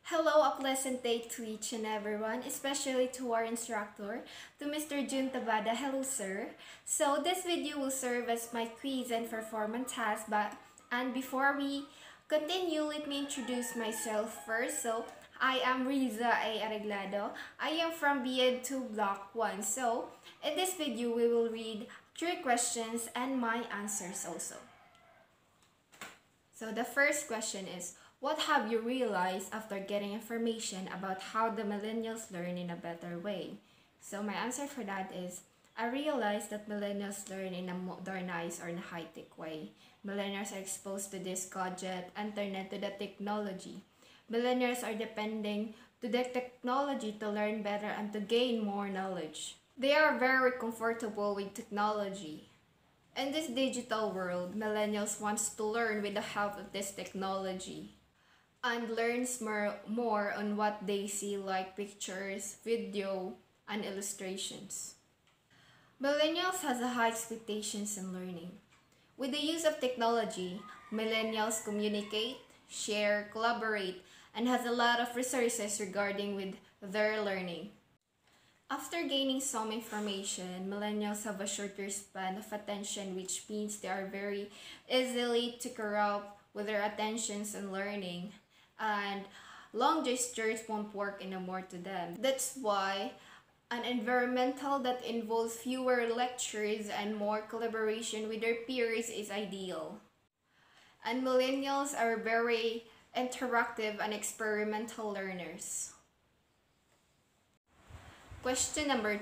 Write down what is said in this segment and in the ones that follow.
Hello, a pleasant day to each and everyone, especially to our instructor, to Mr. Jun Tabada. Hello, sir. So this video will serve as my quiz and performance task, and before we continue, let me introduce myself first. So I am Riza A. Areglado. I am from BEd 2 Block 1. So in this video, we will read 3 questions and my answers also. So the first question is, what have you realized after getting information about how the millennials learn in a better way? So my answer for that is, I realized that millennials learn in a modernized or in a high-tech way. Millennials are exposed to this gadget, internet, to the technology. Millennials are depending to the technology to learn better and to gain more knowledge. They are very comfortable with technology. In this digital world, millennials wants to learn with the help of this technology and learns more on what they see, like pictures, video, and illustrations. Millennials has a high expectations in learning. With the use of technology, millennials communicate, share, collaborate, and has a lot of resources regarding with their learning. After gaining some information, millennials have a shorter span of attention, which means they are very easily to corrupt with their attentions and learning, and long gestures won't work anymore to them. That's why an environmental that involves fewer lectures and more collaboration with their peers is ideal. And millennials are very interactive and experimental learners. Question number 2.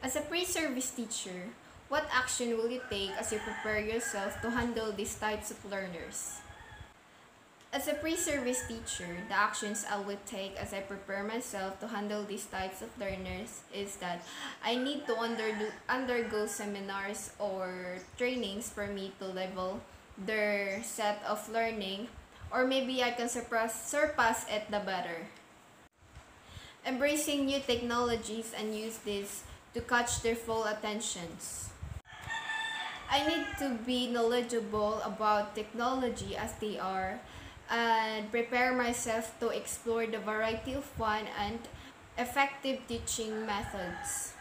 As a pre-service teacher, what action will you take as you prepare yourself to handle these types of learners? As a pre-service teacher, the actions I will take as I prepare myself to handle these types of learners is that I need to undergo seminars or trainings for me to level their set of learning, or maybe I can surpass it the better. Embracing new technologies and use this to catch their full attentions. I need to be knowledgeable about technology as they are, and prepare myself to explore the variety of fun and effective teaching methods,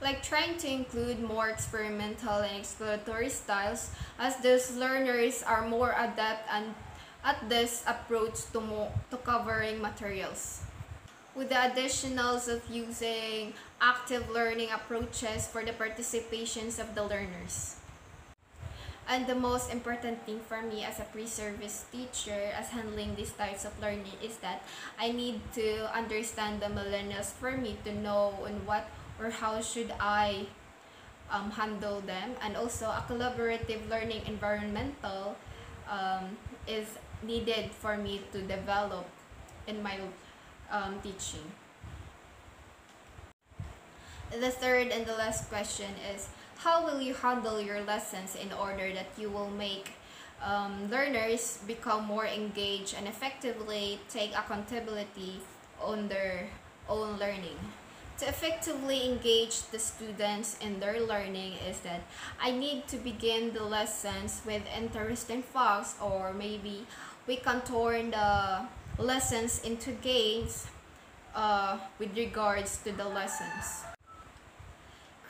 like trying to include more experimental and exploratory styles, as those learners are more adept at this approach to covering materials, with the additionals of using active learning approaches for the participations of the learners. And the most important thing for me as a pre-service teacher as handling these types of learning is that I need to understand the millennials for me to know on what or how should I handle them. And also a collaborative learning environmental is needed for me to develop in my teaching. The third and the last question is, how will you handle your lessons in order that you will make learners become more engaged and effectively take accountability on their own learning? To effectively engage the students in their learning is that I need to begin the lessons with interesting facts, or maybe we can turn the lessons into games with regards to the lessons.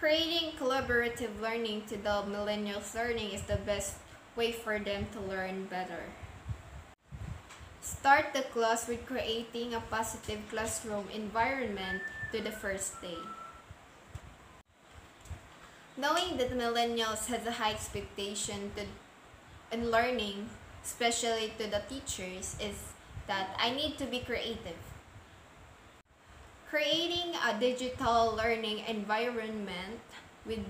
Creating collaborative learning to the millennials' learning is the best way for them to learn better. Start the class with creating a positive classroom environment to the first day. Knowing that millennials has a high expectation in learning, especially to the teachers, is that I need to be creative. Creating a digital learning environment with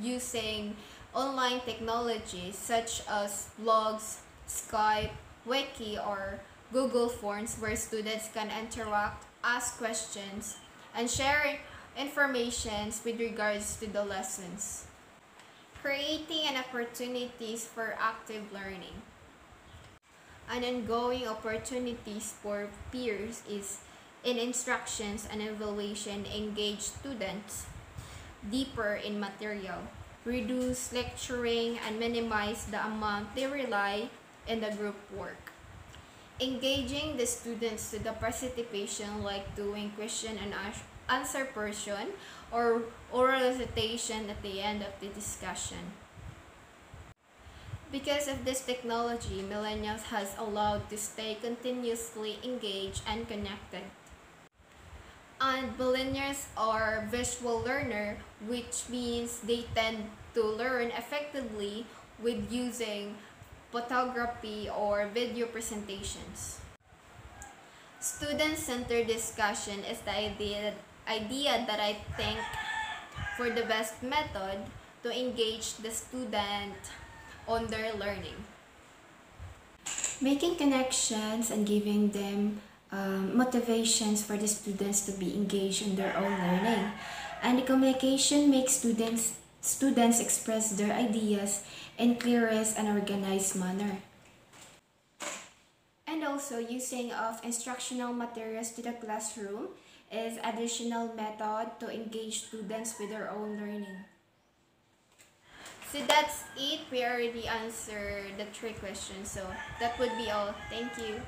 using online technologies such as blogs, Skype, Wiki, or Google Forms, where students can interact, ask questions, and share information with regards to the lessons. Creating an opportunities for active learning. An ongoing opportunities for peers is in instructions and evaluation, engage students deeper in material, reduce lecturing, and minimize the amount they rely in the group work. Engaging the students to the participation, like doing question and answer portion or oral recitation at the end of the discussion. Because of this technology, millennials has allowed to stay continuously engaged and connected. And millennials are visual learner, which means they tend to learn effectively with using photography or video presentations. Student-centered discussion is the idea that I think for the best method to engage the student on their learning. Making connections and giving them motivations for the students to be engaged in their own learning. And the communication makes students express their ideas in clearest and organized manner. And also, using of instructional materials to the classroom is additional method to engage students with their own learning. So that's it. We already answered the 3 questions. So that would be all. Thank you.